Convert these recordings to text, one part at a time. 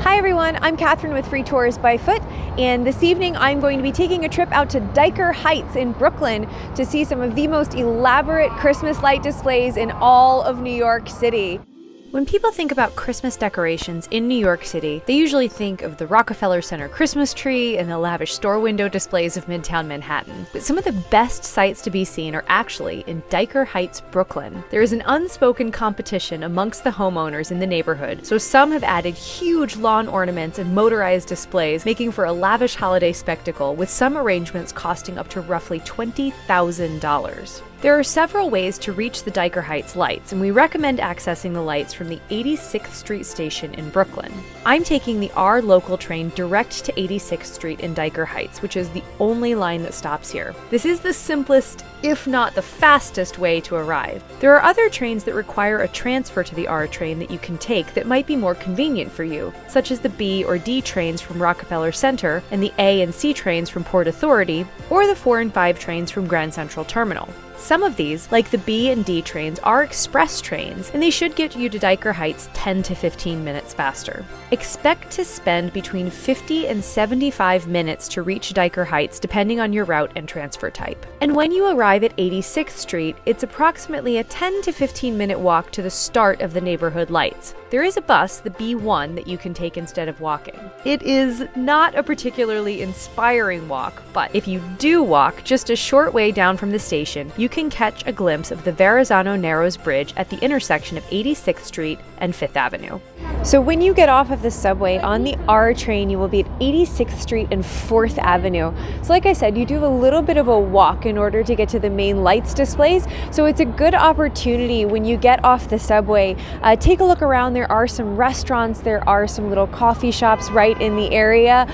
Hi everyone, I'm Catherine with Free Tours by Foot, and this evening I'm going to be taking a trip out to Dyker Heights in Brooklyn to see some of the most elaborate Christmas light displays in all of New York City. When people think about Christmas decorations in New York City, they usually think of the Rockefeller Center Christmas tree and the lavish store window displays of Midtown Manhattan. But some of the best sights to be seen are actually in Dyker Heights, Brooklyn. There is an unspoken competition amongst the homeowners in the neighborhood, so some have added huge lawn ornaments and motorized displays, making for a lavish holiday spectacle, with some arrangements costing up to roughly $20,000. There are several ways to reach the Dyker Heights lights, and we recommend accessing the lights from the 86th Street station in Brooklyn. I'm taking the R local train direct to 86th Street in Dyker Heights, which is the only line that stops here. This is the simplest, if not the fastest way to arrive. There are other trains that require a transfer to the R train that you can take that might be more convenient for you, such as the B or D trains from Rockefeller Center and the A and C trains from Port Authority, or the 4 and 5 trains from Grand Central Terminal. Some of these, like the B and D trains, are express trains, and they should get you to Dyker Heights 10 to 15 minutes faster. Expect to spend between 50 and 75 minutes to reach Dyker Heights, depending on your route and transfer type. And when you arrive at 86th Street, it's approximately a 10 to 15 minute walk to the start of the neighborhood lights. There is a bus, the B1, that you can take instead of walking. It is not a particularly inspiring walk, but if you do walk just a short way down from the station, you can catch a glimpse of the Verrazano Narrows Bridge at the intersection of 86th Street and 5th Avenue. So when you get off of the subway on the R train, you will be at 86th Street and 4th Avenue. So like I said, you do a little bit of a walk in order to get to the main lights displays. So it's a good opportunity when you get off the subway. Take a look around. There are some restaurants, there are some little coffee shops right in the area.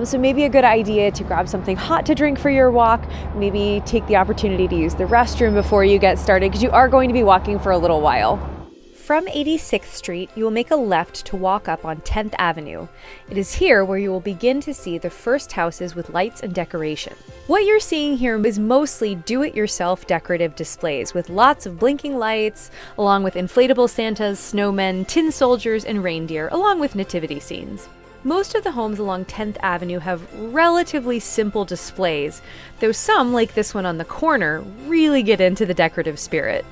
So maybe a good idea to grab something hot to drink for your walk. Maybe take the opportunity to use the restroom before you get started, because you are going to be walking for a little while. From 86th Street, you will make a left to walk up on 10th Avenue. It is here where you will begin to see the first houses with lights and decoration. What you're seeing here is mostly do-it-yourself decorative displays with lots of blinking lights, along with inflatable Santas, snowmen, tin soldiers, and reindeer, along with nativity scenes. Most of the homes along 10th Avenue have relatively simple displays, though some, like this one on the corner, really get into the decorative spirit.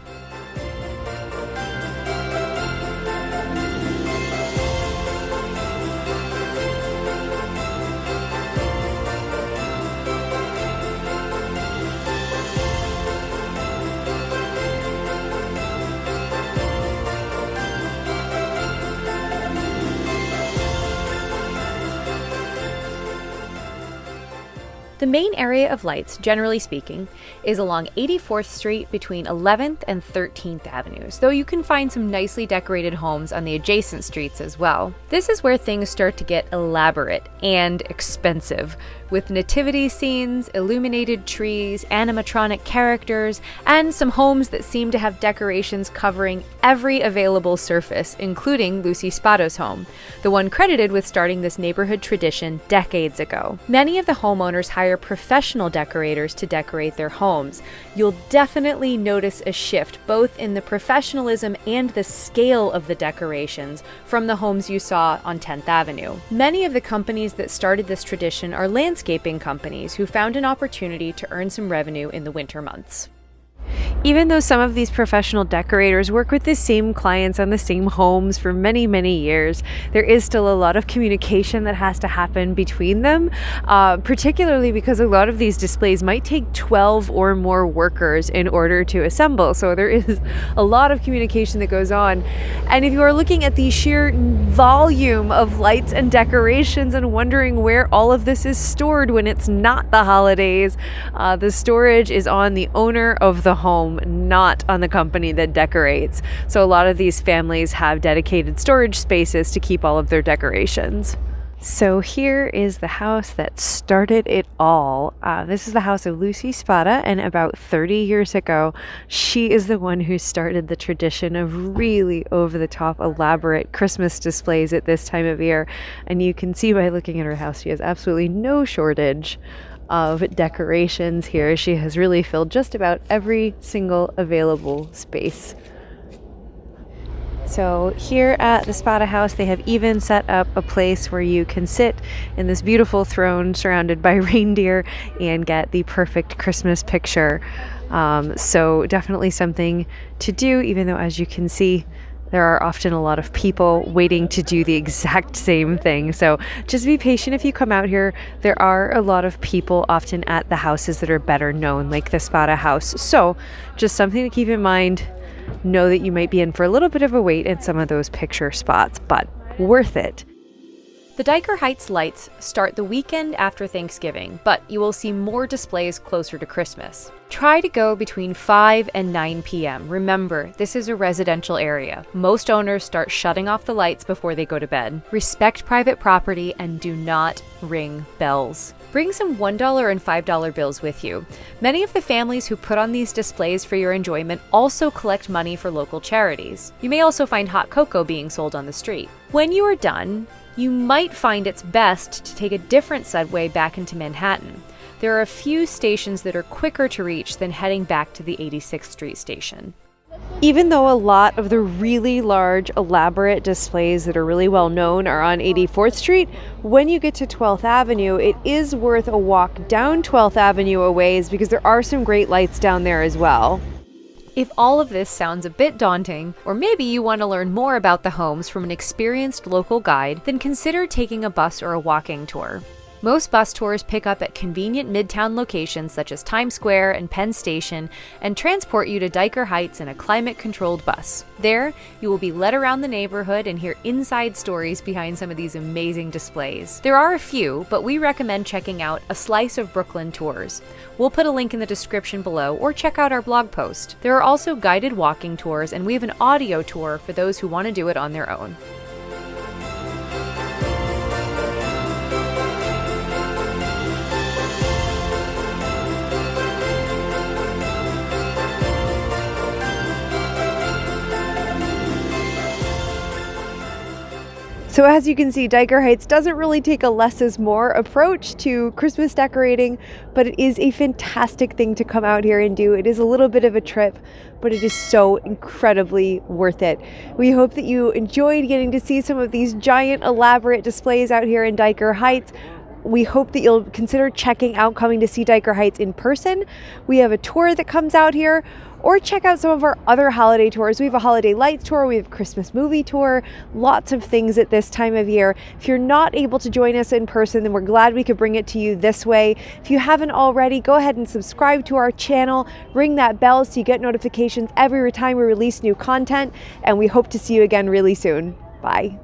The main area of lights, generally speaking, is along 84th Street between 11th and 13th Avenues, though you can find some nicely decorated homes on the adjacent streets as well. This is where things start to get elaborate and expensive, with nativity scenes, illuminated trees, animatronic characters, and some homes that seem to have decorations covering every available surface, including Lucy Spada's home, the one credited with starting this neighborhood tradition decades ago. Many of the homeowners hire professional decorators to decorate their homes. You'll definitely notice a shift both in the professionalism and the scale of the decorations from the homes you saw on 10th Avenue. Many of the companies that started this tradition are landscaping companies who found an opportunity to earn some revenue in the winter months. Even though some of these professional decorators work with the same clients on the same homes for many, many years, there is still a lot of communication that has to happen between them, particularly because a lot of these displays might take 12 or more workers in order to assemble. So there is a lot of communication that goes on. And if you are looking at the sheer volume of lights and decorations and wondering where all of this is stored when it's not the holidays, the storage is on the owner of the home, not on the company that decorates. So a lot of these families have dedicated storage spaces to keep all of their decorations. So here is the house that started it all. This is the house of Lucy Spada, and about 30 years ago, she is the one who started the tradition of really over-the-top elaborate Christmas displays at this time of year. And you can see by looking at her house, she has absolutely no shortage of decorations here. She has really filled just about every single available space. So here at the Spada house, they have even set up a place where you can sit in this beautiful throne surrounded by reindeer and get the perfect Christmas picture. So definitely something to do, even though, as you can see, there are often a lot of people waiting to do the exact same thing. So just be patient if you come out here. There are a lot of people often at the houses that are better known, like the Spada house. So just something to keep in mind. Know that you might be in for a little bit of a wait at some of those picture spots, but worth it. The Dyker Heights lights start the weekend after Thanksgiving, but you will see more displays closer to Christmas. Try to go between 5 and 9 p.m. Remember, this is a residential area. Most owners start shutting off the lights before they go to bed. Respect private property and do not ring bells. Bring some $1 and $5 bills with you. Many of the families who put on these displays for your enjoyment also collect money for local charities. You may also find hot cocoa being sold on the street. When you are done, you might find it's best to take a different subway back into Manhattan. There are a few stations that are quicker to reach than heading back to the 86th Street station. Even though a lot of the really large, elaborate displays that are really well known are on 84th Street, when you get to 12th Avenue, it is worth a walk down 12th Avenue a ways because there are some great lights down there as well. If all of this sounds a bit daunting, or maybe you want to learn more about the homes from an experienced local guide, then consider taking a bus or a walking tour. Most bus tours pick up at convenient midtown locations such as Times Square and Penn Station and transport you to Dyker Heights in a climate-controlled bus. There, you will be led around the neighborhood and hear inside stories behind some of these amazing displays. There are a few, but we recommend checking out A Slice of Brooklyn Tours. We'll put a link in the description below, or check out our blog post. There are also guided walking tours, and we have an audio tour for those who want to do it on their own. So as you can see, Dyker Heights doesn't really take a less is more approach to Christmas decorating, but it is a fantastic thing to come out here and do. It is a little bit of a trip, but it is so incredibly worth it. We hope that you enjoyed getting to see some of these giant, elaborate displays out here in Dyker Heights. We hope that you'll consider checking out coming to see Dyker Heights in person. We have a tour that comes out here, or check out some of our other holiday tours. We have a holiday lights tour, we have a Christmas movie tour, lots of things at this time of year. If you're not able to join us in person, then we're glad we could bring it to you this way. If you haven't already, go ahead and subscribe to our channel, ring that bell so you get notifications every time we release new content, and we hope to see you again really soon. Bye.